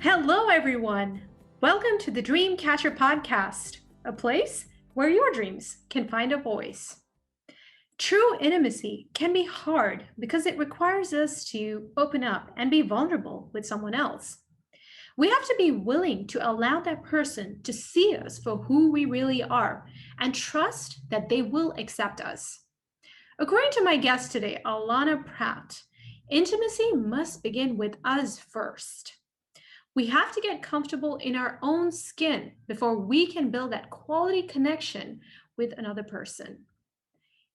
Hello, everyone. Welcome to the Dreamcatcher podcast, a place where your dreams can find a voice. True intimacy can be hard because it requires us to open up and be vulnerable with someone else. We have to be willing to allow that person to see us for who we really are and trust that they will accept us. According to my guest today, Allana Pratt, intimacy must begin with us first. We have to get comfortable in our own skin before we can build that quality connection with another person.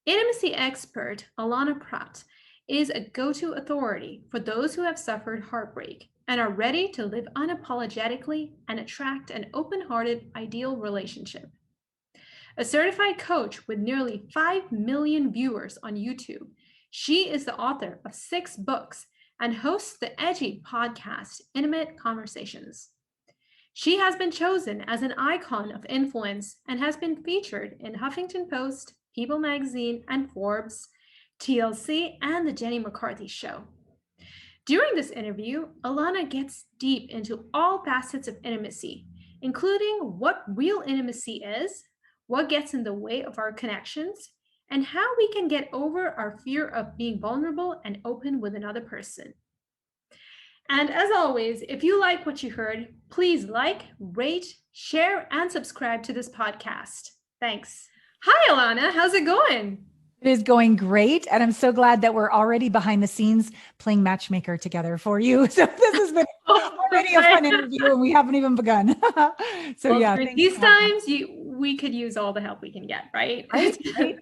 Intimacy expert Allana Pratt is a go-to authority for those who have suffered heartbreak and are ready to live unapologetically and attract an open-hearted, ideal relationship. A certified coach with nearly 5 million viewers on YouTube, she is the author of 6 books and hosts the edgy podcast, Intimate Conversations. She has been chosen as an icon of influence and has been featured in Huffington Post, People magazine, and Forbes, TLC, and The Jenny McCarthy Show. During this interview, Allana gets deep into all facets of intimacy, including what real intimacy is, what gets in the way of our connections, and how we can get over our fear of being vulnerable and open with another person. And as always, if you like what you heard, please like, rate, share, and subscribe to this podcast. Thanks. Hi, Allana. How's it going? It is going great. And I'm so glad that we're already behind the scenes playing matchmaker together for you. So this has been already a fun interview and we haven't even begun. During these times, we could use all the help we can get, right? Right?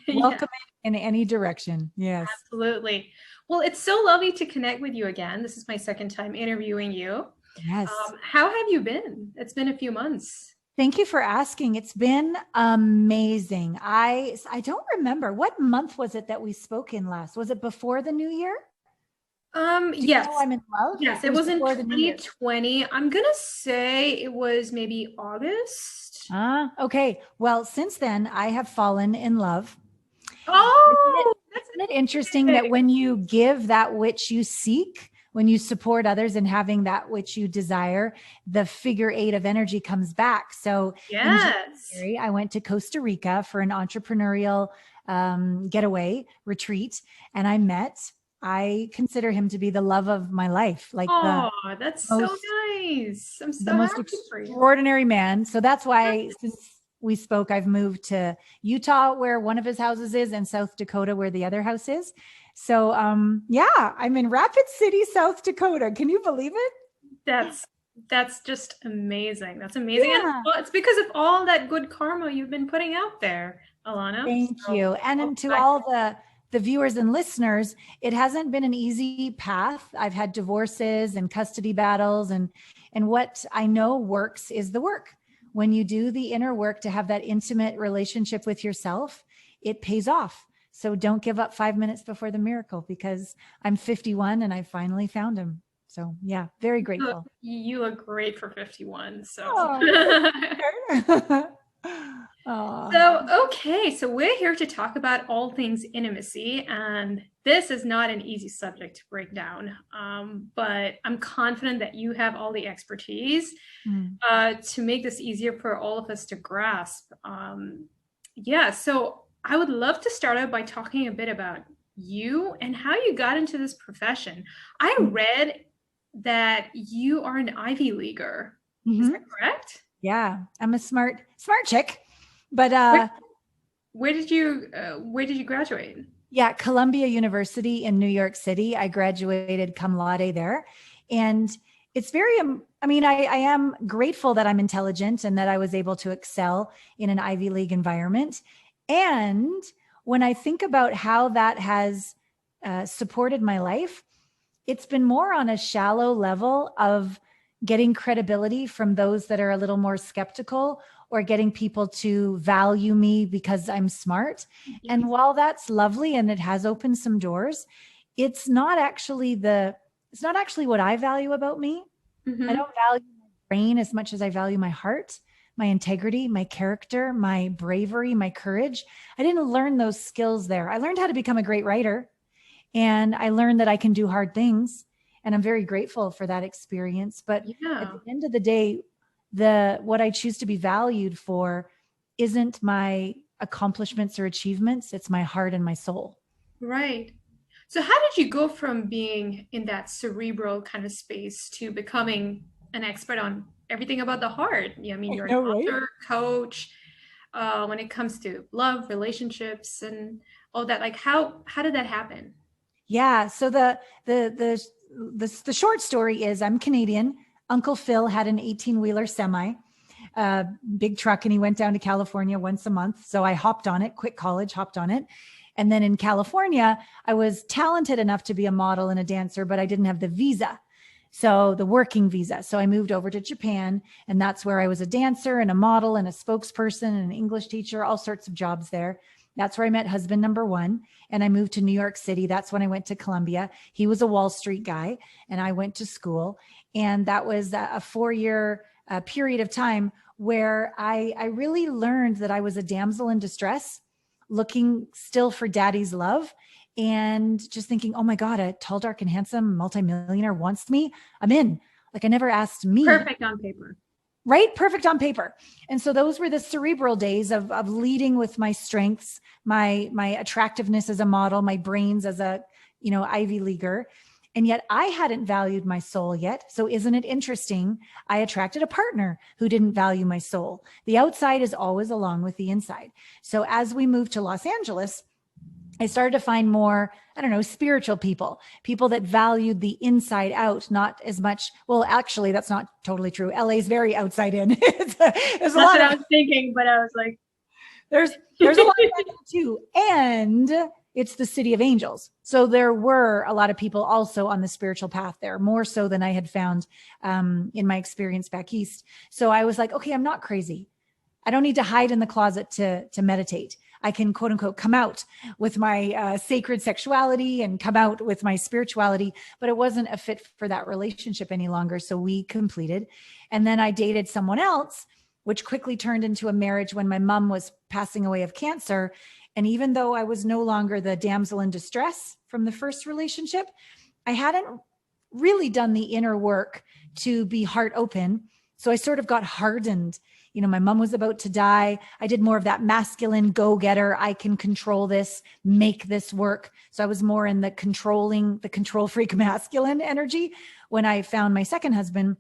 Welcome in any direction. Yes. Absolutely. Well, it's so lovely to connect with you again. This is my second time interviewing you. Yes. How have you been? It's been a few months. Thank you for asking. It's been amazing. I don't remember. What month was it that we spoke in last? Was it before the new year? Yes. I'm in love? Yes, it was in 2020. I'm going to say it was maybe August. Okay. Well, since then I have fallen in love. Oh, isn't it interesting that when you give that which you seek, when you support others and having that which you desire, the figure 8 of energy comes back. So yes. In January, I went to Costa Rica for an entrepreneurial getaway retreat, and I consider him to be the love of my life. That's so nice. I'm so most happy for you. Extraordinary man. So that's why since we spoke, I've moved to Utah, where one of his houses is, and South Dakota, where the other house is. So, I'm in Rapid City, South Dakota. Can you believe it? That's just amazing. That's amazing. Yeah. And it's because of all that good karma you've been putting out there, Allana. Thank you. And to all the viewers and listeners, it hasn't been an easy path. I've had divorces and custody battles, and what I know works is the work. When you do the inner work to have that intimate relationship with yourself, it pays off. So don't give up 5 minutes before the miracle, because I'm 51 and I finally found him. So yeah, very grateful. You look great for 51. So. So we're here to talk about all things intimacy, and this is not an easy subject to break down, but I'm confident that you have all the expertise to make this easier for all of us to grasp. So I would love to start out by talking a bit about you and how you got into this profession. I read that you are an Ivy Leaguer. Mm-hmm. Is that correct? Yeah, I'm a smart chick. But where did you graduate? Yeah, Columbia University in New York City. I graduated cum laude there, and it's very. I am grateful that I'm intelligent and that I was able to excel in an Ivy League environment. And when I think about how that has supported my life, it's been more on a shallow level of getting credibility from those that are a little more skeptical, or getting people to value me because I'm smart. Mm-hmm. And while that's lovely and it has opened some doors, it's not actually what I value about me. Mm-hmm. I don't value my brain as much as I value my heart, my integrity, my character, my bravery, my courage. I didn't learn those skills there. I learned how to become a great writer, and I learned that I can do hard things. And I'm very grateful for that experience. But at Yeah. the end of the day, what I choose to be valued for isn't my accomplishments or achievements. It's my heart and my soul. Right. So how did you go from being in that cerebral kind of space to becoming an expert on everything about the heart? Yeah, I mean, I you're an know, right? author, coach, when it comes to love, relationships, and all that. Like, how did that happen? Yeah. So the short story is I'm Canadian. Uncle Phil had an 18-wheeler semi, big truck, and he went down to California once a month. So I hopped on it, quit college, hopped on it. And then in California, I was talented enough to be a model and a dancer, but I didn't have the visa. So the working visa. So I moved over to Japan, and that's where I was a dancer and a model and a spokesperson and an English teacher, all sorts of jobs there. That's where I met husband number one. And I moved to New York City. That's when I went to Columbia. He was a Wall Street guy, and I went to school. And that was a 4-year period of time where I really learned that I was a damsel in distress, looking still for daddy's love, and just thinking, oh my God, a tall, dark, and handsome multimillionaire wants me. I'm in. Like, I never asked me. Perfect on paper. Right? Perfect on paper. And so those were the cerebral days of leading with my strengths, my attractiveness as a model, my brains as a, Ivy leaguer. And yet I hadn't valued my soul yet. So isn't it interesting? I attracted a partner who didn't value my soul. The outside is always along with the inside. So as we moved to Los Angeles, I started to find more, I don't know, spiritual people that valued the inside out, not as much. Well, actually, that's not totally true. LA is very outside in. There's That's what I was thinking, but I was like, there's a lot of that too. And it's the city of angels. So there were a lot of people also on the spiritual path there, more so than I had found in my experience back east. So I was like, okay, I'm not crazy. I don't need to hide in the closet to meditate. I can, quote unquote, come out with my sacred sexuality and come out with my spirituality, but it wasn't a fit for that relationship any longer. So we completed. And then I dated someone else, which quickly turned into a marriage when my mom was passing away of cancer. And even though I was no longer the damsel in distress from the first relationship, I hadn't really done the inner work to be heart open. So I sort of got hardened. My mom was about to die. I did more of that masculine go-getter. I can control this, make this work. So I was more in the control freak masculine energy when I found my second husband.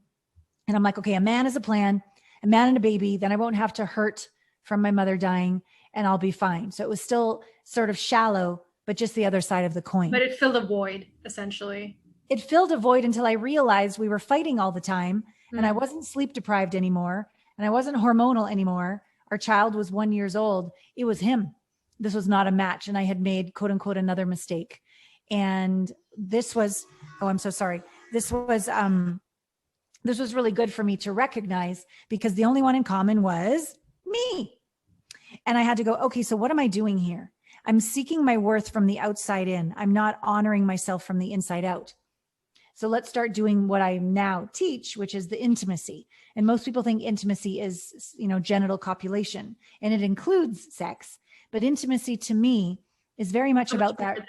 And I'm like, okay, a man is a plan, a man and a baby. Then I won't have to hurt from my mother dying and I'll be fine. So it was still sort of shallow, but just the other side of the coin. but it filled a void, essentially. It filled a void until I realized we were fighting all the time and I Mm. wasn't sleep deprived anymore. And I wasn't hormonal anymore. Our child was 1 year old. It was him. This was not a match. And I had made, quote unquote, another mistake. And this was, oh, I'm so sorry. This was really good for me to recognize because the only one in common was me. And I had to go, okay, so what am I doing here? I'm seeking my worth from the outside in. I'm not honoring myself from the inside out. So let's start doing what I now teach, which is the intimacy. And most people think intimacy is, genital copulation, and it includes sex. But intimacy to me is very much about that.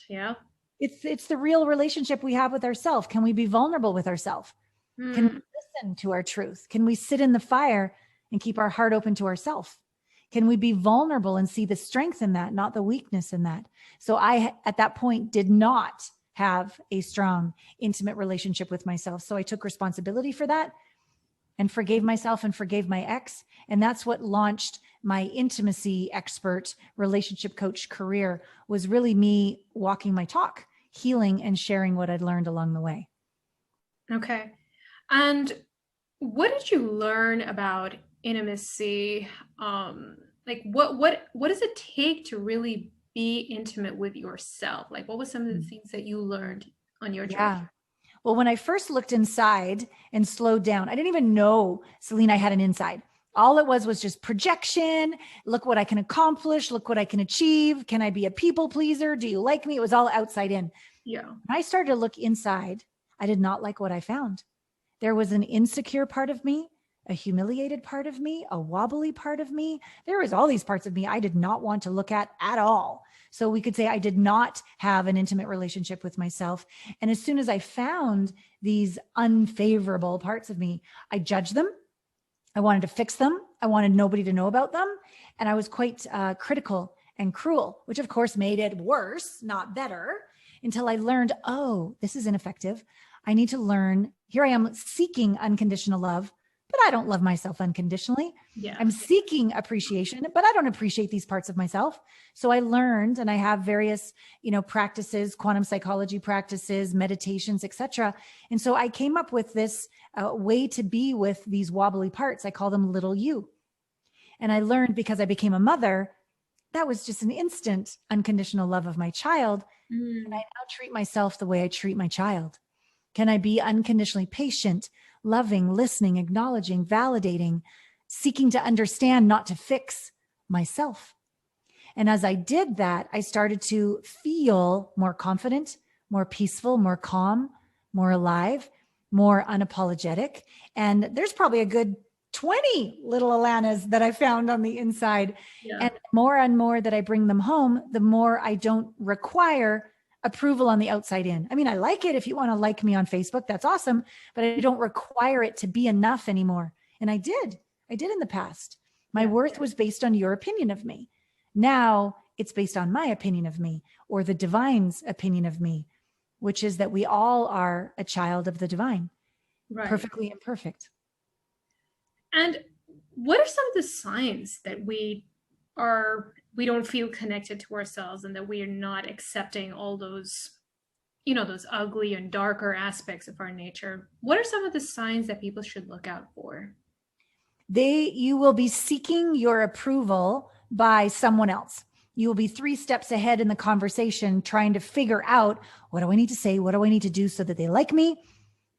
Yeah. It's the real relationship we have with ourselves. Can we be vulnerable with ourselves? Can we listen to our truth? Can we sit in the fire and keep our heart open to ourselves? Can we be vulnerable and see the strength in that, not the weakness in that? So I, at that point, did not have a strong, intimate relationship with myself. So I took responsibility for that and forgave myself and forgave my ex. And that's what launched my intimacy expert relationship coach career, was really me walking my talk, healing and sharing what I'd learned along the way. Okay. And what did you learn about intimacy? Like what does it take to really be intimate with yourself? Like what was some of the things that you learned on your journey? Yeah. Well, when I first looked inside and slowed down, I didn't even know, Celine, I had an inside. All it was just projection. Look what I can accomplish. Look what I can achieve. Can I be a people pleaser? Do you like me? It was all outside in. Yeah. When I started to look inside, I did not like what I found. There was an insecure part of me a humiliated part of me, a wobbly part of me. There was all these parts of me I did not want to look at all. So we could say I did not have an intimate relationship with myself. And as soon as I found these unfavorable parts of me, I judged them. I wanted to fix them. I wanted nobody to know about them. And I was quite critical and cruel, which of course made it worse, not better, until I learned, oh, this is ineffective. I need to learn. Here I am seeking unconditional love, but I don't love myself unconditionally. Yeah. I'm seeking appreciation, but I don't appreciate these parts of myself. So I learned, and I have various, practices, quantum psychology practices, meditations, etc. And so I came up with this way to be with these wobbly parts. I call them little you. And I learned, because I became a mother, that was just an instant unconditional love of my child. And I now treat myself the way I treat my child. Can I be unconditionally patient, loving, listening, acknowledging, validating, seeking to understand, not to fix myself? And as I did that, I started to feel more confident, more peaceful, more calm, more alive, more unapologetic. And there's probably a good 20 little Allanas that I found on the inside. Yeah. And more that I bring them home, the more I don't require approval on the outside in. I mean, I like it. If you want to like me on Facebook, that's awesome, but I don't require it to be enough anymore. And I did in the past. My worth was based on your opinion of me. Now it's based on my opinion of me, or the divine's opinion of me, which is that we all are a child of the divine, Right. Perfectly imperfect. And what are some of the signs that we don't feel connected to ourselves, and that we are not accepting all those, those ugly and darker aspects of our nature? What are some of the signs that people should look out for? You will be seeking your approval by someone else. You will be 3 steps ahead in the conversation, trying to figure out, what do I need to say? What do I need to do so that they like me,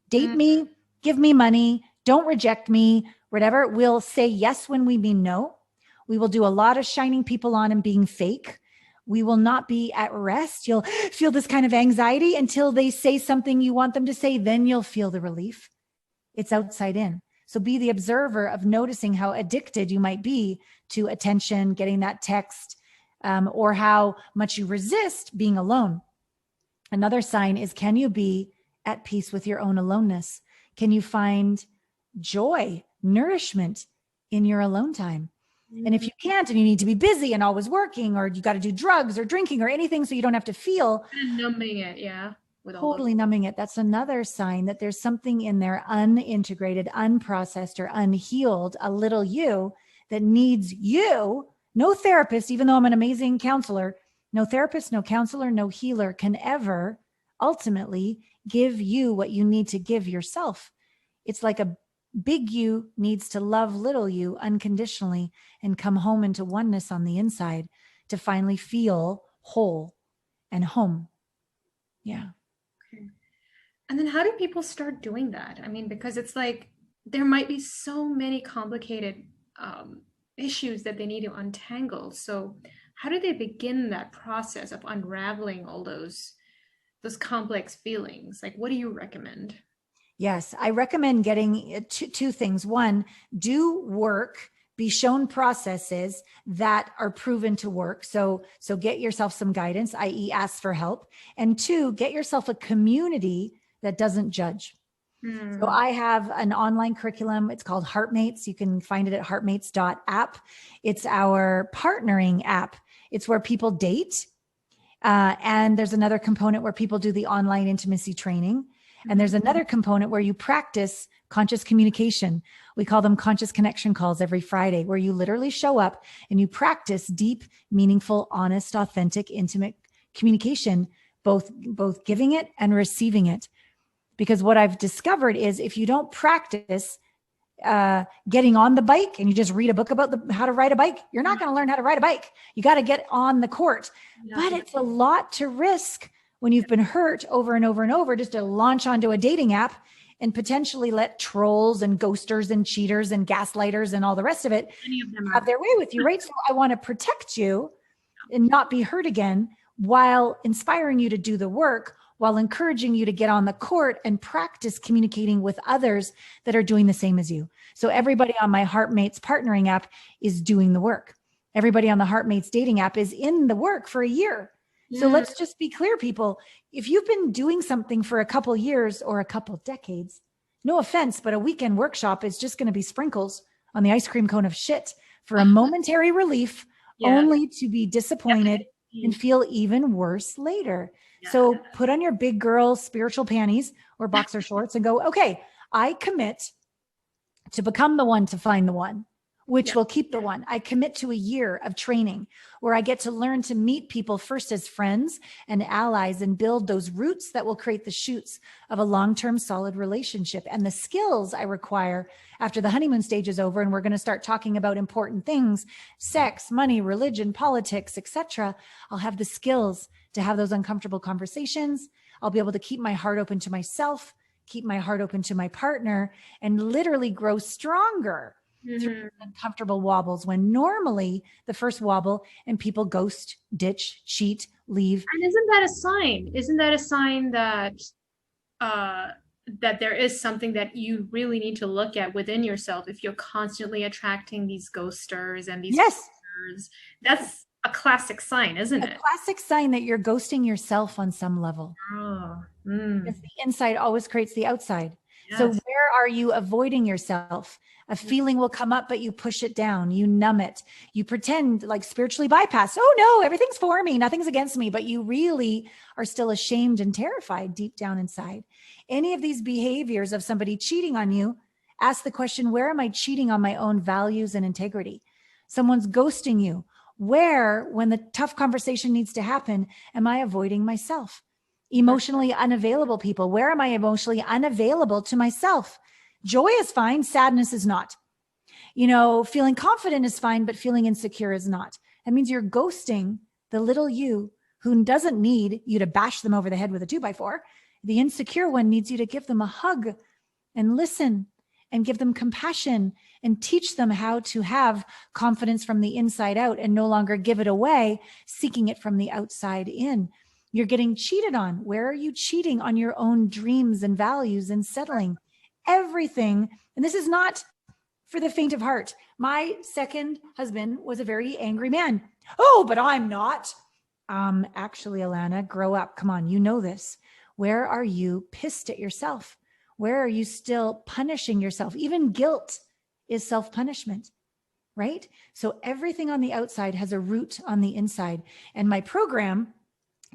date me, give me money, don't reject me, whatever. We'll say yes when we mean no. We will do a lot of shining people on and being fake. We will not be at rest. You'll feel this kind of anxiety until they say something you want them to say. Then you'll feel the relief. It's outside in. So be the observer of noticing how addicted you might be to attention, getting that text, or how much you resist being alone. Another sign is, can you be at peace with your own aloneness? Can you find joy, nourishment in your alone time? And if you can't, and you need to be busy and always working, or you got to do drugs or drinking or anything so you don't have to feel, and numbing it, yeah. Totally numbing it. That's another sign that there's something in there unintegrated, unprocessed, or unhealed, a little you that needs you. No therapist, even though I'm an amazing counselor, no therapist, no counselor, no healer can ever ultimately give you what you need to give yourself. It's like a big you needs to love little you unconditionally and come home into oneness on the inside to finally feel whole and home. Yeah. And then how do people start doing that? I mean, because it's like there might be so many complicated issues that they need to untangle. So how do they begin that process of unraveling all those complex feelings? Like, what do you recommend? Yes, I recommend getting two things. One, do work, be shown processes that are proven to work. So get yourself some guidance, i.e. ask for help. And 2, get yourself a community that doesn't judge. So I have an online curriculum. It's called Heartmates. You can find it at heartmates.app. It's our partnering app. It's where people date. And there's another component where people do the online intimacy training. And there's another component where you practice conscious communication. We call them conscious connection calls every Friday, where you literally show up and you practice deep, meaningful, honest, authentic, intimate communication, both giving it and receiving it. Because what I've discovered is if you don't practice getting on the bike and you just read a book about how to ride a bike, you're not going to learn how to ride a bike. You got to get on the court. But it's a lot to risk when you've been hurt over and over and over, just to launch onto a dating app and potentially let trolls and ghosters and cheaters and gaslighters and all the rest of it have their way with you, right? So I want to protect you and not be hurt again while inspiring you to do the work, while encouraging you to get on the court and practice communicating with others that are doing the same as you. So everybody on my Heartmates partnering app is doing the work. Everybody on the Heartmates dating app is in the work for a year. So let's just be clear, people. If you've been doing something for a couple years or a couple decades, no offense, but a weekend workshop is just going to be sprinkles on the ice cream cone of shit for a momentary relief, only to be disappointed and feel even worse later. So put on your big girl spiritual panties or boxer shorts and go, okay, I commit to become the one to find the one, which will keep the one. I commit to a year of training where I get to learn to meet people first as friends and allies and build those roots that will create the shoots of a long-term solid relationship. And the skills I require after the honeymoon stage is over and we're going to start talking about important things, sex, money, religion, politics, etc. I'll have the skills to have those uncomfortable conversations. I'll be able to keep my heart open to myself, keep my heart open to my partner, and literally grow stronger through uncomfortable wobbles when normally the first wobble and people ghost, ditch, cheat, leave. And isn't that a sign? Isn't that a sign that that there is something that you really need to look at within yourself if you're constantly attracting these ghosters and these ghosters? That's a classic sign, isn't it? A classic sign that you're ghosting yourself on some level. Because the inside always creates the outside. So where are you avoiding yourself? A feeling will come up, but you push it down. You numb it. You pretend like spiritually bypass. Oh no, everything's for me. Nothing's against me. But you really are still ashamed and terrified deep down inside. Any of these behaviors of somebody cheating on you, ask the question, where am I cheating on my own values and integrity? Someone's ghosting you. Where, when the tough conversation needs to happen, am I avoiding myself? Emotionally unavailable people. Where am I emotionally unavailable to myself? Joy is fine. Sadness is not. You know, feeling confident is fine, but feeling insecure is not. That means you're ghosting the little you who doesn't need you to bash them over the head with a 2x4. The insecure one needs you to give them a hug and listen and give them compassion and teach them how to have confidence from the inside out and no longer give it away, seeking it from the outside in. You're getting cheated on. Where are you cheating on your own dreams and values and settling? Everything. And this is not for the faint of heart. My second husband was a very angry man. Oh, but I'm not. Actually, Allana, grow up. Come on, you know this. Where are you pissed at yourself? Where are you still punishing yourself? Even guilt is self-punishment, right? So everything on the outside has a root on the inside. And my program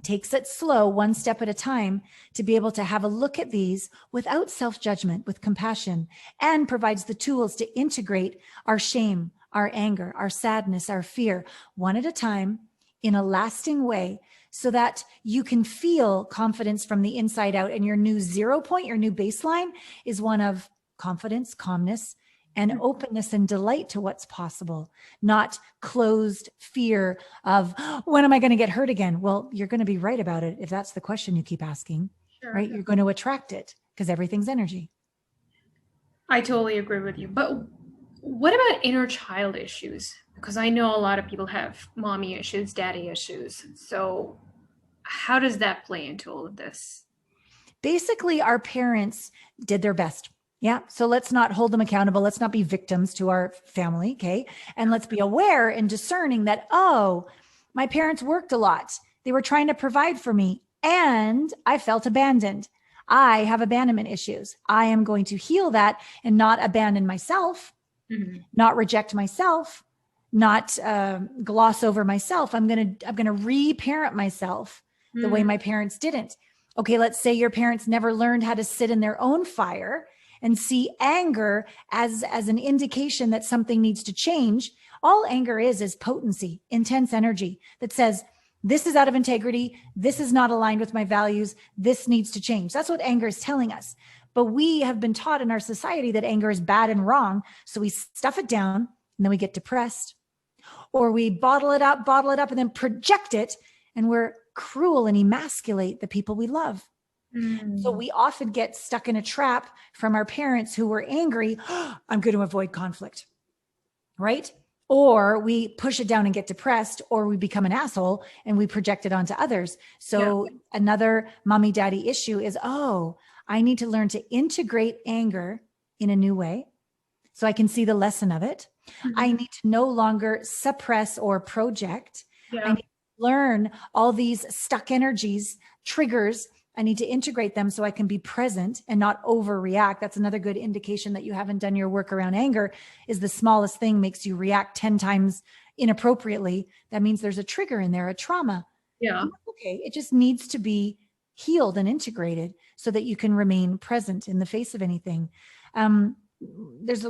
takes it slow, one step at a time, to be able to have a look at these without self-judgment, with compassion, and provides the tools to integrate our shame, our anger, our sadness, our fear, one at a time in a lasting way, so that you can feel confidence from the inside out. And your new 0 point, your new baseline, is one of confidence, calmness, and openness and delight to what's possible, not closed fear of, when am I going to get hurt again? Well, you're going to be right about it if that's the question you keep asking, right? You're going to attract it because everything's energy. I totally agree with you. But what about inner child issues? Because I know a lot of people have mommy issues, daddy issues. So how does that play into all of this? Basically, our parents did their best. Yeah. So let's not hold them accountable. Let's not be victims to our family. Okay. And let's be aware and discerning that, oh, my parents worked a lot. They were trying to provide for me and I felt abandoned. I have abandonment issues. I am going to heal that and not abandon myself, not reject myself, not gloss over myself. I'm going to re-parent myself the way my parents didn't. Okay. Let's say your parents never learned how to sit in their own fire and see anger as an indication that something needs to change. All anger is potency, intense energy that says, this is out of integrity. This is not aligned with my values. This needs to change. That's what anger is telling us. But we have been taught in our society that anger is bad and wrong. So we stuff it down and then we get depressed, or we bottle it up and then project it. And we're cruel and emasculate the people we love. So we often get stuck in a trap from our parents who were angry. I'm going to avoid conflict, right? or we push it down and get depressed, or we become an asshole and we project it onto others. So another mommy daddy issue is, oh, I need to learn to integrate anger in a new way so I can see the lesson of it. I need to no longer suppress or project. I need to learn all these stuck energies, triggers. I need to integrate them so I can be present and not overreact. That's another good indication that you haven't done your work around anger, is the smallest thing makes you react 10 times inappropriately. That means there's a trigger in there, a trauma. Yeah. Okay. It just needs to be healed and integrated so that you can remain present in the face of anything. There's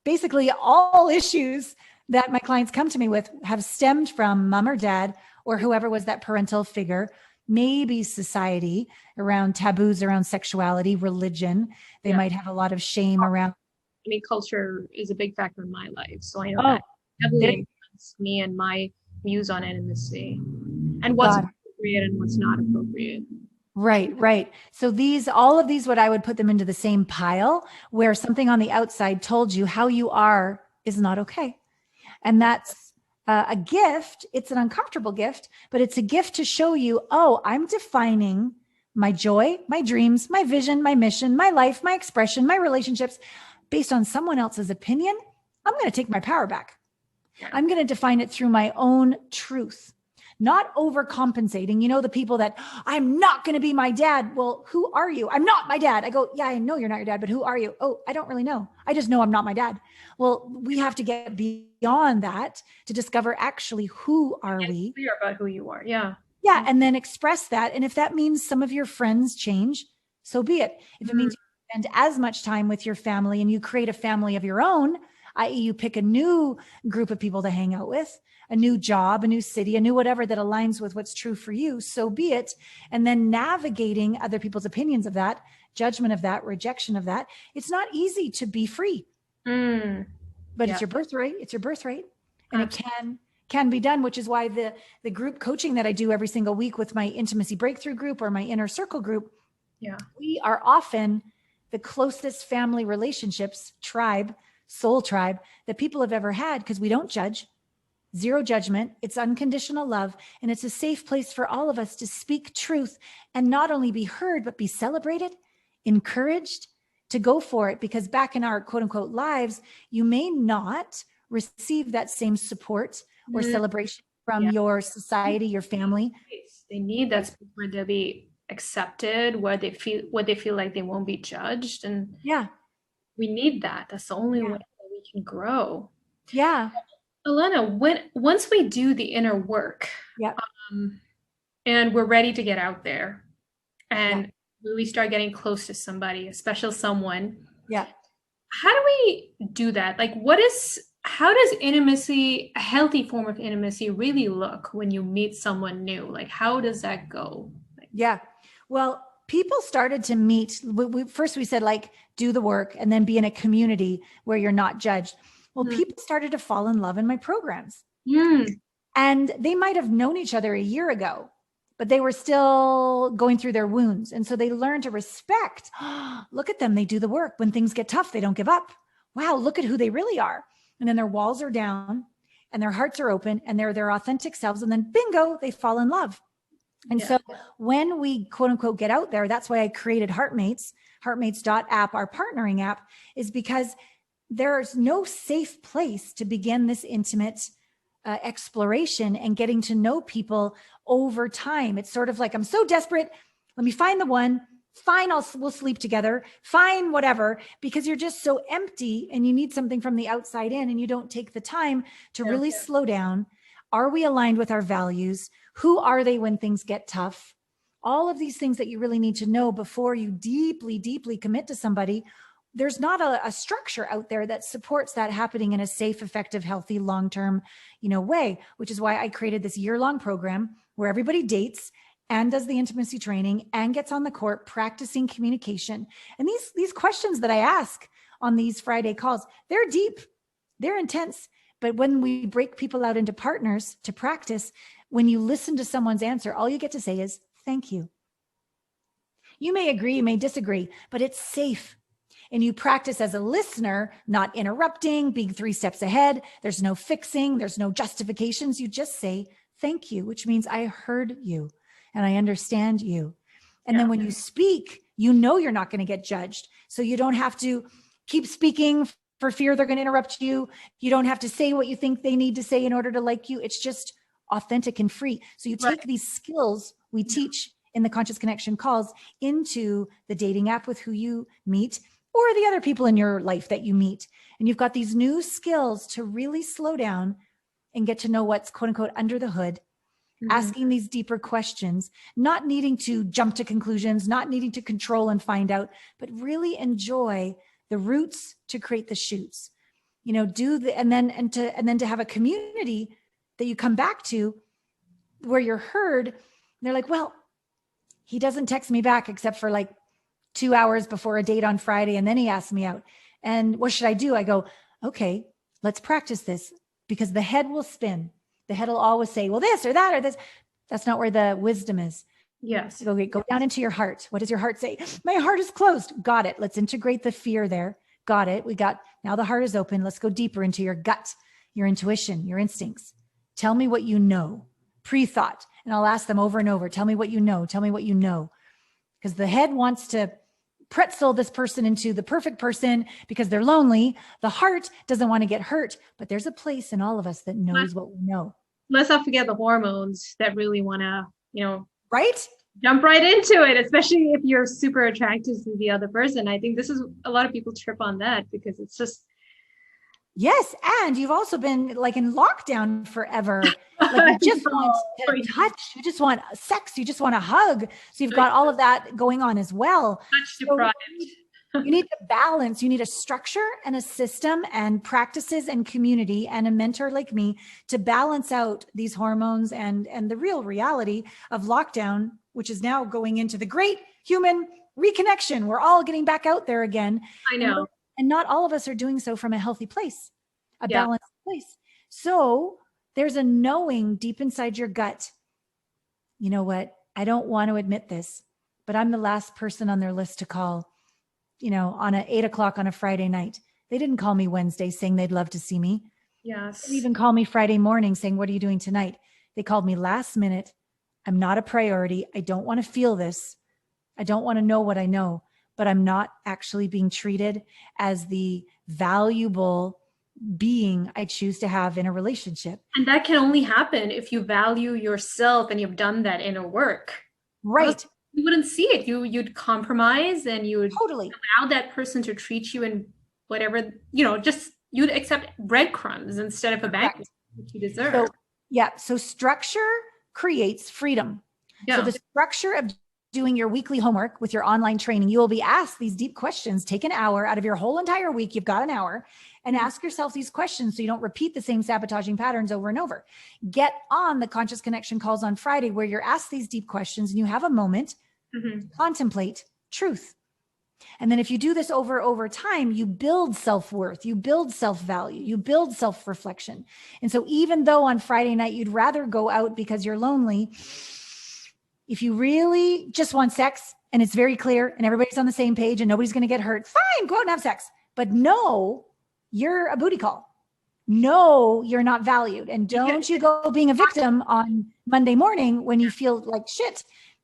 basically all issues that my clients come to me with have stemmed from mom or dad or whoever was that parental figure, maybe society around taboos around sexuality, religion. They might have a lot of shame around. I mean, culture is a big factor in my life. So I know that heavily influenced me and my views on intimacy and what's appropriate and what's not appropriate. Right, right. So all of these, what I would put them into the same pile, where something on the outside told you how you are is not okay. And that's a gift. It's an uncomfortable gift, but it's a gift to show you, oh, I'm defining my joy, my dreams, my vision, my mission, my life, my expression, my relationships based on someone else's opinion. I'm going to take my power back. I'm going to define it through my own truth. Not overcompensating. You know, the people that I'm not going to be my dad. Well, who are you? I'm not my dad. I go, yeah, I know you're not your dad, but who are you? Oh, I don't really know. I just know I'm not my dad. Well, we have to get beyond that to discover actually who are we? Clear about who you are. Yeah. Yeah. And then express that. And if that means some of your friends change, so be it. If it means you spend as much time with your family and you create a family of your own, i.e. you pick a new group of people to hang out with, a new job, a new city, a new whatever that aligns with what's true for you, so be it. And then navigating other people's opinions of that, judgment of that, rejection of that. It's not easy to be free, but it's your birthright. It's your birthright. And it can be done, which is why the group coaching that I do every single week with my intimacy breakthrough group or my inner circle group, we are often the closest family relationships, tribe, soul tribe that people have ever had, because we don't judge. Zero judgment. It's unconditional love. And it's a safe place for all of us to speak truth and not only be heard, but be celebrated, encouraged to go for it. Because back in our quote unquote lives, you may not receive that same support or celebration from your society, your family. They need that space where they'll be accepted, where they feel like they won't be judged. And we need that. That's the only way that we can grow. Yeah. Allana, once we do the inner work, and we're ready to get out there, and we start getting close to somebody, a special someone, how do we do that? Like, how does intimacy, a healthy form of intimacy, really look when you meet someone new? Like, how does that go? Well, people started to meet. First, we said, like, do the work and then be in a community where you're not judged. Well, people started to fall in love in my programs. And they might have known each other a year ago, but they were still going through their wounds. And so they learned to respect. Look at them. They do the work. When things get tough, they don't give up. Wow, look at who they really are. And then their walls are down and their hearts are open and they're their authentic selves. And then bingo, they fall in love. And so when we quote unquote get out there, that's why I created Heartmates, heartmates.app, our partnering app, is because there's no safe place to begin this intimate exploration and getting to know people over time. It's sort of like, I'm so desperate. Let me find the one. Fine, we'll sleep together. Fine, whatever, because you're just so empty and you need something from the outside in and you don't take the time to really slow down. Are we aligned with our values? Who are they when things get tough? All of these things that you really need to know before you deeply, deeply commit to somebody. There's not a structure out there that supports that happening in a safe, effective, healthy, long-term, way, which is why I created this year-long program where everybody dates and does the intimacy training and gets on the court practicing communication. And these questions that I ask on these Friday calls, they're deep, they're intense. But when we break people out into partners to practice, when you listen to someone's answer, all you get to say is, thank you. You may agree, you may disagree, but it's safe. and you practice as a listener, not interrupting, being 3 steps ahead. There's no fixing, there's no justifications. You just say, thank you, which means I heard you and I understand you. And then when you speak, you know you're not going to get judged. So you don't have to keep speaking for fear they're going to interrupt you. You don't have to say what you think they need to say in order to like you. It's just authentic and free. So you take these skills we teach in the Conscious Connection calls into the dating app with who you meet or the other people in your life that you meet. And you've got these new skills to really slow down and get to know what's quote unquote under the hood, asking these deeper questions, not needing to jump to conclusions, not needing to control and find out, but really enjoy the roots to create the shoots, you know, and then to have a community that you come back to where you're heard. They're like, well, he doesn't text me back except for like 2 hours before a date on Friday. And then he asked me out. And what should I do? I go, okay, let's practice this, because the head will spin. The head will always say, well, this or that or this. That's not where the wisdom is. Yes. Go down into your heart. What does your heart say? My heart is closed. Got it. Let's integrate the fear there. Got it. Now the heart is open. Let's go deeper into your gut, your intuition, your instincts. Tell me what you know, pre-thought. And I'll ask them over and over. Tell me what you know. Tell me what you know. Because the head wants to pretzel this person into the perfect person because they're lonely. The heart doesn't want to get hurt, but there's a place in all of us that knows what we know. Let's not forget the hormones that really want to, right? Jump right into it, especially if you're super attracted to the other person. I think this is a lot of people trip on that because it's just. Yes. And you've also been like in lockdown forever. Like you just want to touch, you just want sex, you just want a hug. So you've got all of that going on as well. Touch deprived. You need to balance, you need a structure and a system and practices and community and a mentor like me to balance out these hormones and the real reality of lockdown, which is now going into the great human reconnection. We're all getting back out there again. I know. And not all of us are doing so from a healthy place, a balanced place. So there's a knowing deep inside your gut. You know what? I don't want to admit this, but I'm the last person on their list to call, on 8 o'clock on a Friday night. They didn't call me Wednesday saying they'd love to see me. Yes. They didn't even call me Friday morning saying, what are you doing tonight? They called me last minute. I'm not a priority. I don't want to feel this. I don't want to know what I know, but I'm not actually being treated as the valuable being I choose to have in a relationship. And that can only happen if you value yourself and you've done that inner work. Right. You wouldn't see it. You'd compromise and you would totally allow that person to treat you in whatever, just you'd accept breadcrumbs instead of a banquet, which you deserve. So structure creates freedom. Yeah. So the structure of doing your weekly homework with your online training, you will be asked these deep questions. Take an hour out of your whole entire week. You've got an hour, and ask yourself these questions so you don't repeat the same sabotaging patterns over and over. Get on the Conscious Connection calls on Friday where you're asked these deep questions and you have a moment to contemplate truth. And then if you do this over time, you build self-worth, you build self-value, you build self-reflection. And so even though on Friday night, you'd rather go out because you're lonely, if you really just want sex and it's very clear and everybody's on the same page and nobody's going to get hurt, fine, go out and have sex. But no, you're a booty call. No, you're not valued. And don't you go being a victim on Monday morning when you feel like shit.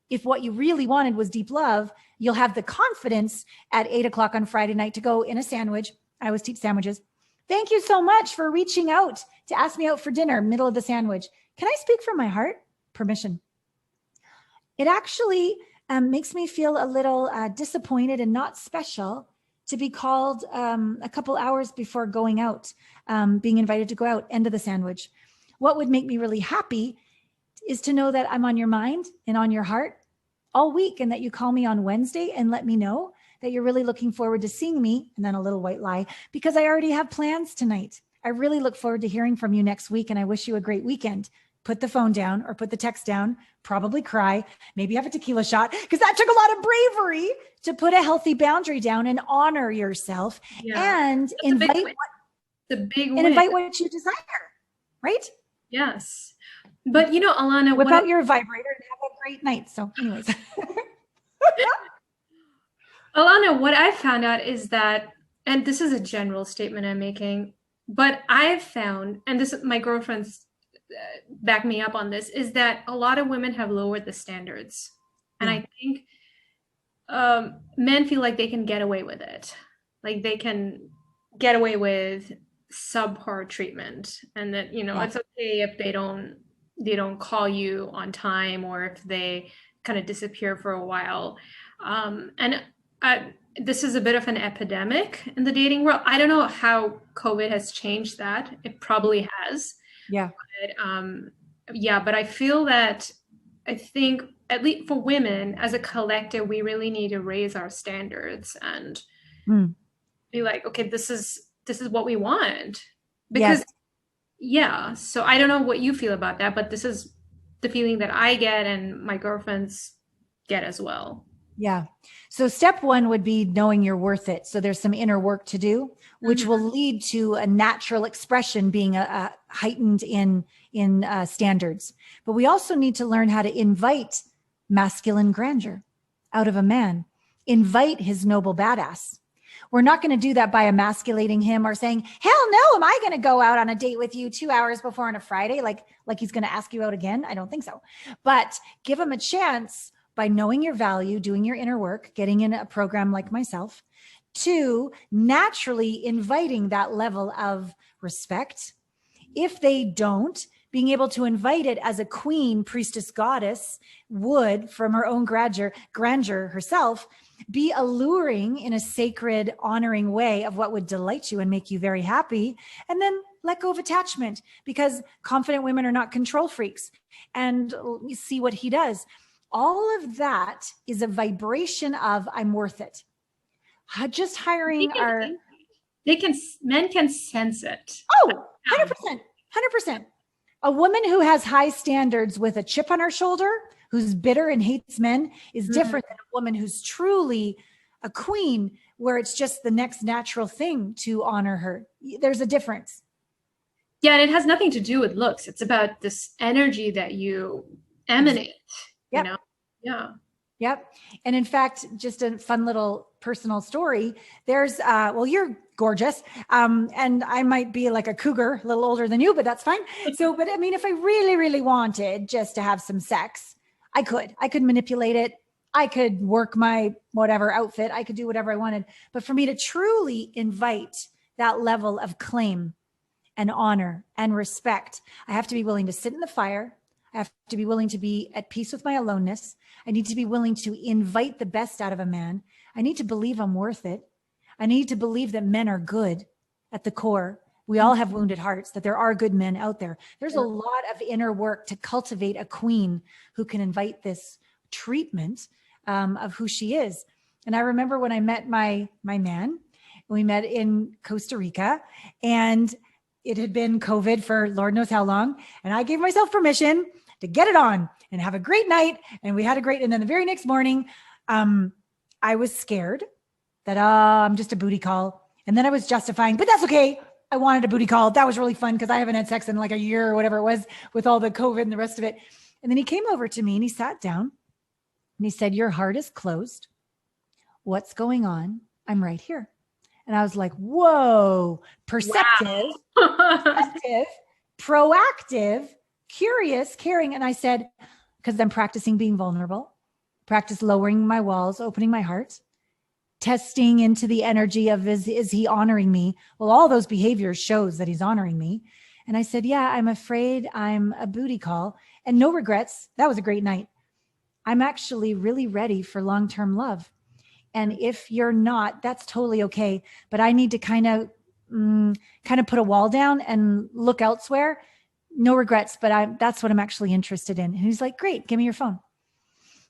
If what you really wanted was deep love, you'll have the confidence at 8 o'clock on Friday night to go in a sandwich. I always teach sandwiches. Thank you so much for reaching out to ask me out for dinner, middle of the sandwich. Can I speak from my heart? Permission. It actually makes me feel a little disappointed and not special to be called a couple hours before going out, being invited to go out, end of the sandwich. What would make me really happy is to know that I'm on your mind and on your heart all week, and that you call me on Wednesday and let me know that you're really looking forward to seeing me, and then a little white lie, because I already have plans tonight. I really look forward to hearing from you next week, and I wish you a great weekend. Put the phone down or put the text down, probably cry, maybe have a tequila shot, because that took a lot of bravery to put a healthy boundary down and honor yourself and invite what you desire, right? Yes. But Allana, whip out your vibrator and have a great night. So anyways. Alana, what I found out is that, and this is a general statement I'm making, but I've found, and this my girlfriends back me up on this, is that a lot of women have lowered the standards, and Yeah. I think men feel like they can get away with it, like they can get away with subpar treatment, and that Yeah. it's okay if they don't call you on time or if they kind of disappear for a while. And this is a bit of an epidemic in the dating world. I don't know how COVID has changed that. It probably has. Yeah. But, yeah, but I think at least for women as a collective, we really need to raise our standards and Mm. be like, okay, this is what we want. Yes. Because yeah, so I don't know what you feel about that, but this is the feeling that I get and my girlfriends get as well. Yeah. So step one would be knowing you're worth it. So there's some inner work to do, which will Mhm. lead to a natural expression being a heightened in standards. But we also need to learn how to invite masculine grandeur out of a man, invite his noble badass. We're not going to do that by emasculating him or saying, "Hell no, am I going to go out on a date with you 2 hours before on a Friday?" Like he's going to ask you out again. I don't think so. But give him a chance by knowing your value, doing your inner work, getting in a program like myself. Two, naturally inviting that level of respect. If they don't, being able to invite it as a queen, priestess, goddess would, from her own grandeur herself, be alluring in a sacred, honoring way of what would delight you and make you very happy. And then let go of attachment, because confident women are not control freaks. And you see what he does. All of that is a vibration of I'm worth it. Just They hiring can our, sense they can men can sense it. oh, Um, 100%, 100%. A woman who has high standards with a chip on her shoulder, who's bitter and hates men, is mm. different than a woman who's truly a queen, where it's just the next natural thing to honor her. There's a difference. Yeah, and it has nothing to do with looks. It's about this energy that you Exactly. emanate, you Yep. know? Yeah. Yep. And in fact, just a fun little personal story. There's, well, you're gorgeous. And I might be like a cougar, a little older than you, but that's fine. So, but I mean, if I really, really wanted just to have some sex, I could manipulate it. I could work my whatever outfit. I could do whatever I wanted. But for me to truly invite that level of claim and honor and respect, I have to be willing to sit in the fire. I have to be willing to be at peace with my aloneness. I need to be willing to invite the best out of a man. I need to believe I'm worth it. I need to believe that men are good at the core. We all have wounded hearts, that there are good men out there. There's a Yeah. lot of inner work to cultivate a queen who can invite this treatment of who she is. And I remember when I met my man, we met in Costa Rica, and it had been COVID for Lord knows how long. And I gave myself permission to get it on and have a great night. And we had a great, and then the very next morning, I was scared that I'm just a booty call. And then I was justifying, but that's okay. I wanted a booty call. That was really fun because I haven't had sex in like a year or whatever it was with all the COVID and the rest of it. And then he came over to me and he sat down and he said, "Your heart is closed. What's going on? I'm right here." And I was like, whoa, perceptive, Wow. active, proactive, curious, caring. And I said, because I'm practicing being vulnerable, practice lowering my walls, opening my heart, testing into the energy of is he honoring me? Well, all those behaviors shows that he's honoring me. And I said, yeah, I'm afraid I'm a booty call, and no regrets. That was a great night. I'm actually really ready for long-term love. And if you're not, that's totally okay. But I need to kind of put a wall down and look elsewhere. No regrets, but that's what I'm actually interested in. And he's like, "Great, give me your phone."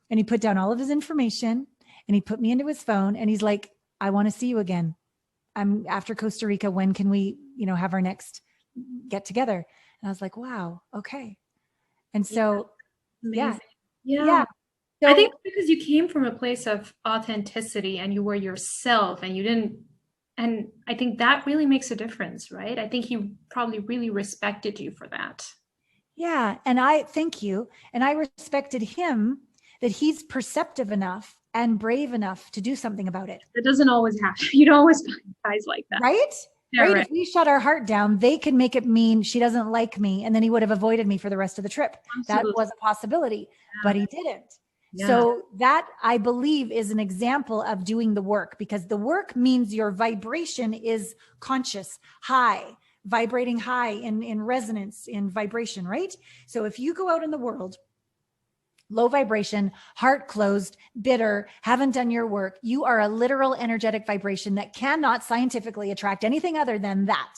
And he put down all of his information and he put me into his phone and he's like, "I want to see you again. I'm after Costa Rica. When can we, have our next get together?" And I was like, wow, okay. And Yeah, so, yeah, amazing. yeah. Yeah. I think So because you came from a place of authenticity and you were yourself and you didn't, and I think that really makes a difference, right? I think he probably really respected you for that. yeah. And I thank you. And I respected him that he's perceptive enough and brave enough to do something about it. It doesn't always happen. You don't always find guys like that. Right? Yeah, right? right. If we shut our heart down, they can make it mean she doesn't like me. And then he would have avoided me for the rest of the trip. Absolutely. That was a possibility, but he didn't. Yeah. So that, I believe, is an example of doing the work, because the work means your vibration is conscious, high, vibrating high in resonance, in vibration, right? So if you go out in the world, low vibration, heart closed, bitter, haven't done your work, you are a literal energetic vibration that cannot scientifically attract anything other than that.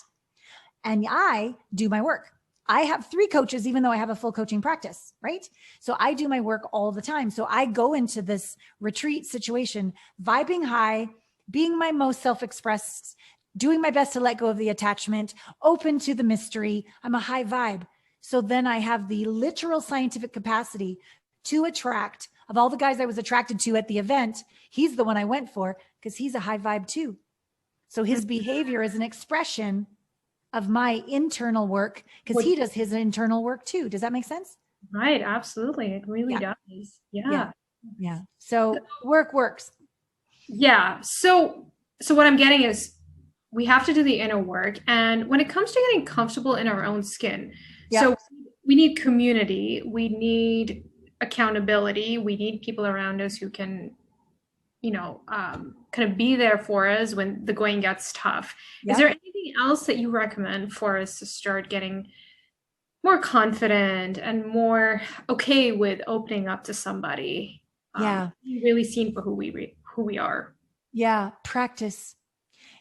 And I do my work. I have 3 coaches, even though I have a full coaching practice, right? So I do my work all the time. So I go into this retreat situation, vibing high, being my most self-expressed, doing my best to let go of the attachment, open to the mystery. I'm a high vibe. So then I have the literal scientific capacity to attract. Of all the guys I was attracted to at the event, he's the one I went for because he's a high vibe too. So his behavior is an expression of my internal work, because he does his internal work too. Does that make sense? Right. Absolutely. It really does. Yeah. Yeah. So work works. Yeah. So what I'm getting is we have to do the inner work. And when it comes to getting comfortable in our own skin, so we need community, we need accountability, we need people around us who can, kind of be there for us when the going gets tough. Is there anything else that you recommend for us to start getting more confident and more okay with opening up to somebody? Really seen for who we are. Yeah. Practice.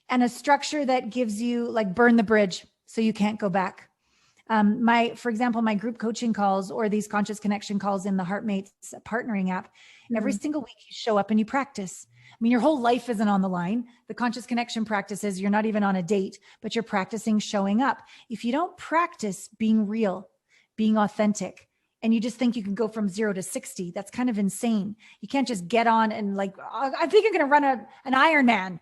And a structure that gives you, like, burn the bridge so you can't go back. For example, my group coaching calls or these conscious connection calls in the Heartmates partnering app, every single week you show up and you practice. I mean, your whole life isn't on the line. The conscious connection practices, you're not even on a date, but you're practicing showing up. If you don't practice being real, being authentic, and you just think you can go from 0 to 60, that's kind of insane. You can't just get on and like, I think I'm going to run an Ironman.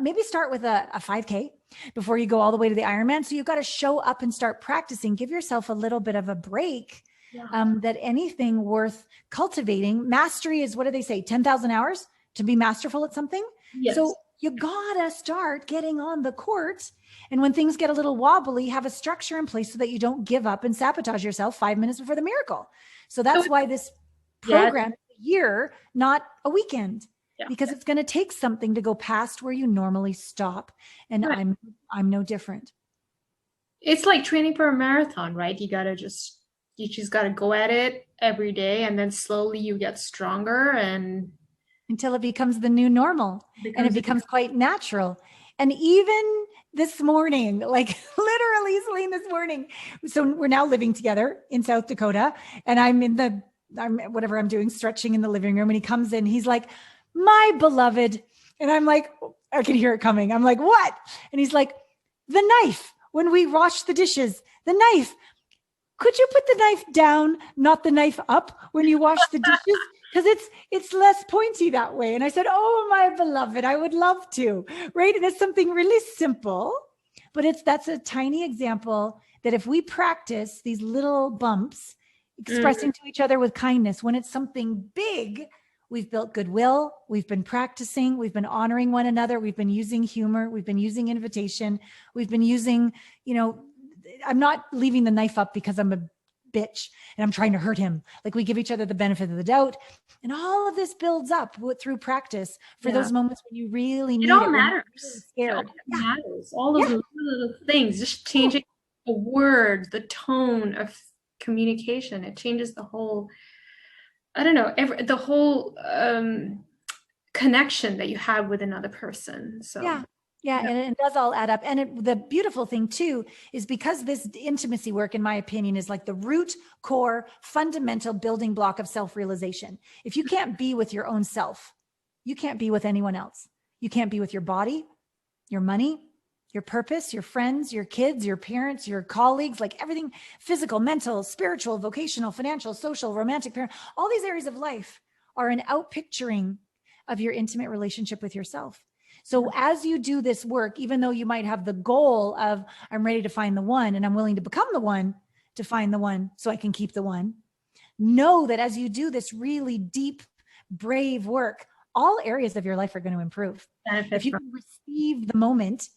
Maybe start with a 5K before you go all the way to the Ironman. So you've got to show up and start practicing. Give yourself a little bit of a break. That anything worth cultivating, mastery is, what do they say? 10,000 hours to be masterful at something. Yes. So you gotta start getting on the court. And when things get a little wobbly, have a structure in place so that you don't give up and sabotage yourself 5 minutes before the miracle. So that's why this program is a year, not a weekend, because it's going to take something to go past where you normally stop. And I'm no different. It's like training for a marathon, right? You just got to go at it every day, and then slowly you get stronger and until it becomes the new normal, and it becomes quite natural. And even this morning, like literally Celine this morning. So we're now living together in South Dakota, and I'm whatever I'm doing, stretching in the living room. And he comes in, he's like, "My beloved." And I'm like, I can hear it coming. I'm like, "What?" And he's like, "The knife, when we wash the dishes, the knife. Could you put the knife down, not the knife up when you wash the dishes? Because it's less pointy that way." And I said, "Oh, my beloved, I would love to." Right. And it's something really simple, but that's a tiny example that if we practice these little bumps, expressing to each other with kindness, when it's something big, we've built goodwill. We've been practicing. We've been honoring one another. We've been using humor. We've been using invitation. We've been using, I'm not leaving the knife up because I'm a bitch and I'm trying to hurt him. Like, we give each other the benefit of the doubt, and all of this builds up through practice for those moments when you really need it. All matters. Really scared. It all matters. All those little things, just changing a word, the tone of communication, it changes the whole, I don't know, the whole connection that you have with another person. So yeah, and it does all add up. And the beautiful thing too is, because this intimacy work, in my opinion, is like the root, core, fundamental building block of self-realization. If you can't be with your own self, you can't be with anyone else. You can't be with your body, your money, your purpose, your friends, your kids, your parents, your colleagues, like everything, physical, mental, spiritual, vocational, financial, social, romantic, parent, all these areas of life are an outpicturing of your intimate relationship with yourself. So as you do this work, even though you might have the goal of, I'm ready to find the one and I'm willing to become the one to find the one so I can keep the one, know that as you do this really deep, brave work, all areas of your life are going to improve. If Benefit you from. can receive the moment,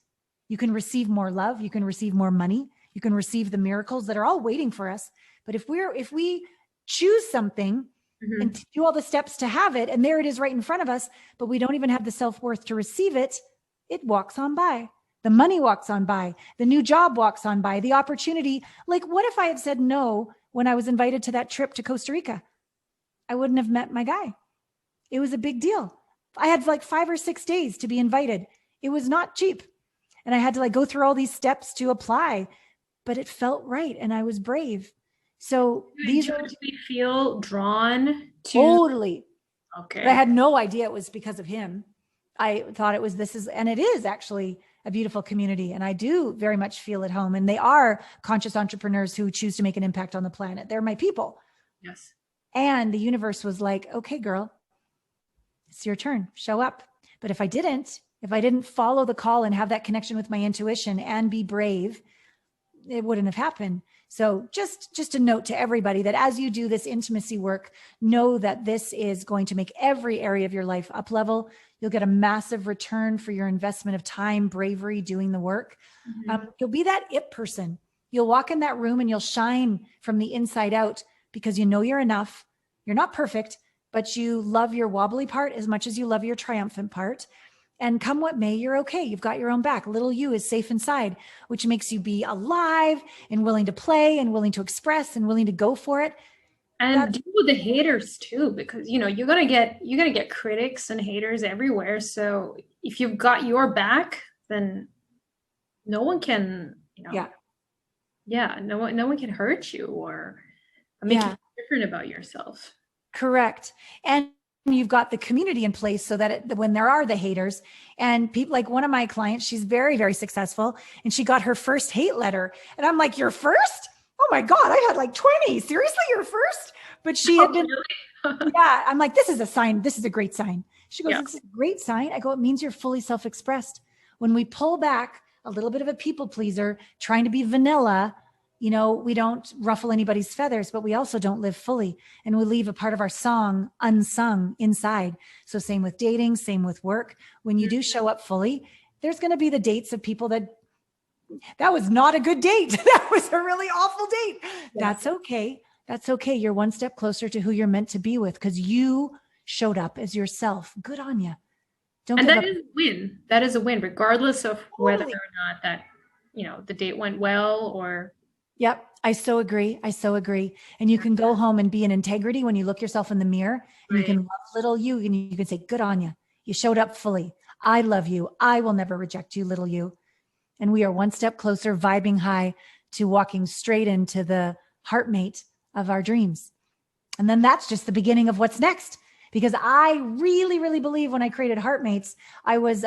you can receive more love, you can receive more money, you can receive the miracles that are all waiting for us. But if we choose something and Mhm. to do all the steps to have it, and there it is right in front of us, but we don't even have the self-worth to receive it, it walks on by. The money walks on by. The new job walks on by. The opportunity. Like, what if I had said no when I was invited to that trip to Costa Rica? I wouldn't have met my guy. It was a big deal. I had like 5 or 6 days to be invited. It was not cheap. And I had to like go through all these steps to apply, but it felt right. And I was brave. So these are Do we feel drawn to? totally, but I Okay. had no idea it was because of him. I thought it was, and it is actually a beautiful community. And I do very much feel at home. And they are conscious entrepreneurs who choose to make an impact on the planet. They're my people. Yes. And the universe was like, okay, girl, it's your turn, show up. But if I didn't follow the call and have that connection with my intuition and be brave, it wouldn't have happened. So just a note to everybody that as you do this intimacy work, know that this is going to make every area of your life up level. You'll get a massive return for your investment of time, bravery, doing the work. You'll be that it person. You'll walk in that room and you'll shine from the inside out because you know you're enough. You're not perfect, but you love your wobbly part as much as you love your triumphant part. And come what may, you're okay. You've got your own back. Little you is safe inside, which makes you be alive and willing to play and willing to express and willing to go for it. And That's deal with the haters too, because you're gonna get critics and haters everywhere. So if you've got your back, then no one can, yeah, yeah, no one can hurt you or make you yeah, feel different about yourself. correct. And you've got the community in place so that when there are the haters and people, like one of my clients, she's very, very successful and she got her first hate letter. And I'm like, your first? Oh my God, I had like 20. Seriously, your first? But she had Oh, been, really? yeah, I'm like, this is a sign. This is a great sign. She goes, Yeah. it's a great sign. I go, it means you're fully self-expressed. When we pull back a little bit of a people pleaser, trying to be vanilla, we don't ruffle anybody's feathers, but we also don't live fully. And we leave a part of our song unsung inside. So same with dating, same with work. When you do show up fully, there's going to be the dates of people that was not a good date. That was a really awful date. That's okay. That's okay. You're one step closer to who you're meant to be with because you showed up as yourself. Good on you. Don't And give that up. is a win. That is a win, regardless of whether Totally. or not the date went well or. Yep. I so agree. I so agree. And you can go home and be in integrity when you look yourself in the mirror and you Right. can love little you and you can say, good on you. You showed up fully. I love you. I will never reject you, little you. And we are one step closer, vibing high to walking straight into the heartmate of our dreams. And then that's just the beginning of what's next. Because I really, really believe when I created Heartmates, I was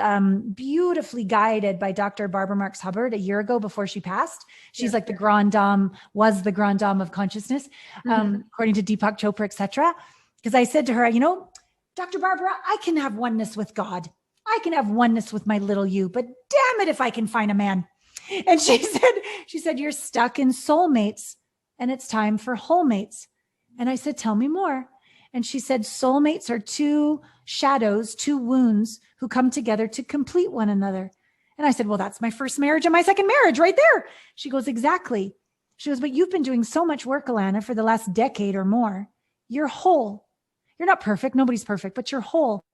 beautifully guided by Dr. Barbara Marx Hubbard a year ago before she passed. She's like the grand dame, was the grand dame of consciousness, according to Deepak Chopra, etc. Because I said to her, Dr. Barbara, I can have oneness with God. I can have oneness with my little you, but damn it if I can find a man. And she said, you're stuck in soulmates and it's time for wholemates. And I said, tell me more. And she said, soulmates are two shadows, two wounds who come together to complete one another. And I said, well, that's my first marriage and my second marriage right there. She goes, exactly. She goes, but you've been doing so much work, Allana, for the last decade or more. You're whole. You're not perfect. Nobody's perfect, but you're whole.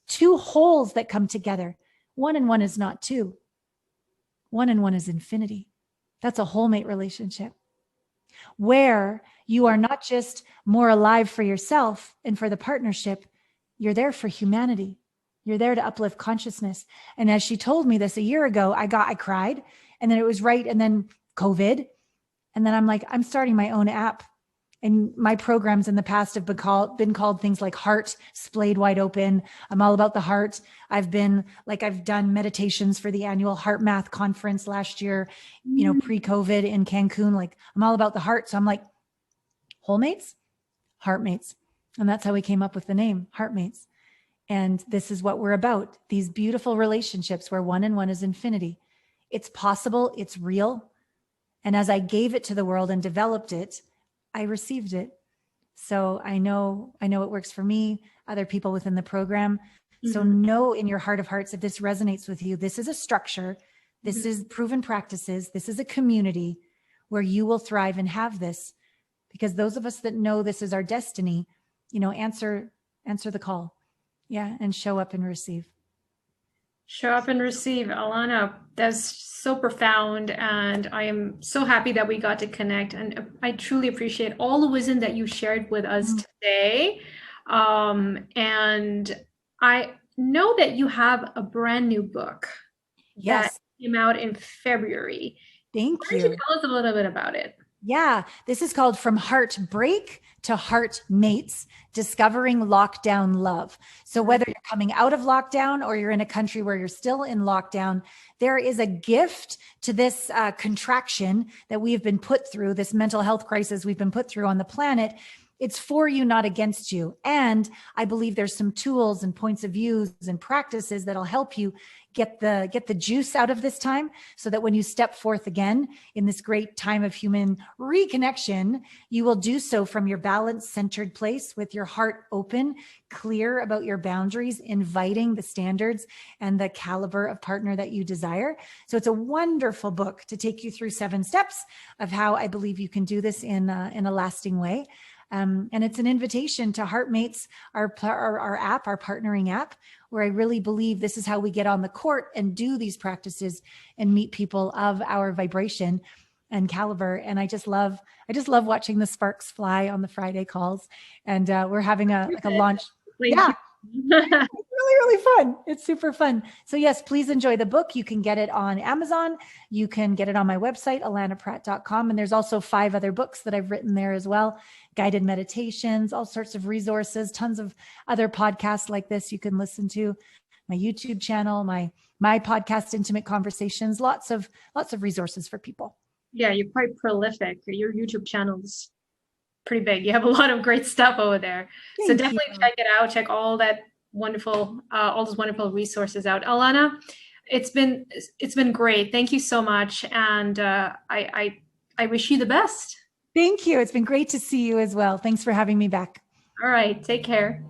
Two wholes that come together. One and one is not two. One and one is infinity. That's a wholemate relationship where you are not just more alive for yourself and for the partnership, you're there for humanity. You're there to uplift consciousness. And as she told me this a year ago, I cried and then it was right. And then COVID. And then I'm like, I'm starting my own app. And my programs in the past have been called things like Heart Splayed Wide Open. I'm all about the heart. I've done meditations for the annual Heart Math conference last year, pre-COVID in Cancun. Like I'm all about the heart. So I'm like, wholemates, heartmates. And that's how we came up with the name Heartmates. And this is what we're about. These beautiful relationships where one and one is infinity. It's possible. It's real. And as I gave it to the world and developed it, I received it. So I know it works for me, other people within the program. So know in your heart of hearts, if this resonates with you, this is a structure. This is proven practices. This is a community where you will thrive and have this, because those of us that know this is our destiny, answer the call. Yeah. And show up and receive. Show up and receive. Allana, that's so profound. And I am so happy that we got to connect. And I truly appreciate all the wisdom that you shared with us today. And I know that you have a brand new book that came out in February. Thank Why don't you you. tell us a little bit about it? Yeah, this is called From Heartbreak to Heartmates, Discovering Lockdown Love. So whether you're coming out of lockdown or you're in a country where you're still in lockdown, there is a gift to this contraction that we have been put through, this mental health crisis we've been put through on the planet. It's for you, not against you. And I believe there's some tools and points of views and practices that'll help you get the juice out of this time, so that when you step forth again in this great time of human reconnection, you will do so from your balanced, centered place with your heart open, clear about your boundaries, inviting the standards and the caliber of partner that you desire. So it's a wonderful book to take you through 7 steps of how I believe you can do this in a lasting way. And it's an invitation to Heartmates, our app, our partnering app, where I really believe this is how we get on the court and do these practices and meet people of our vibration and caliber. And I just love watching the sparks fly on the Friday calls. And we're having a launch. Yeah. Really fun. It's super fun. So yes, please enjoy the book. You can get it on Amazon. You can get it on my website, allanapratt.com. And there's also 5 other books that I've written there as well. Guided meditations, all sorts of resources, tons of other podcasts like this you can listen to, my YouTube channel, my podcast, Intimate Conversations, lots of resources for people. Yeah, you're quite prolific. Your YouTube channel is pretty big. You have a lot of great stuff over there. So definitely check it out. Check all those wonderful resources out. Allana, it's been great. Thank you so much. And I wish you the best. Thank you. It's been great to see you as well. Thanks for having me back. All right. Take care.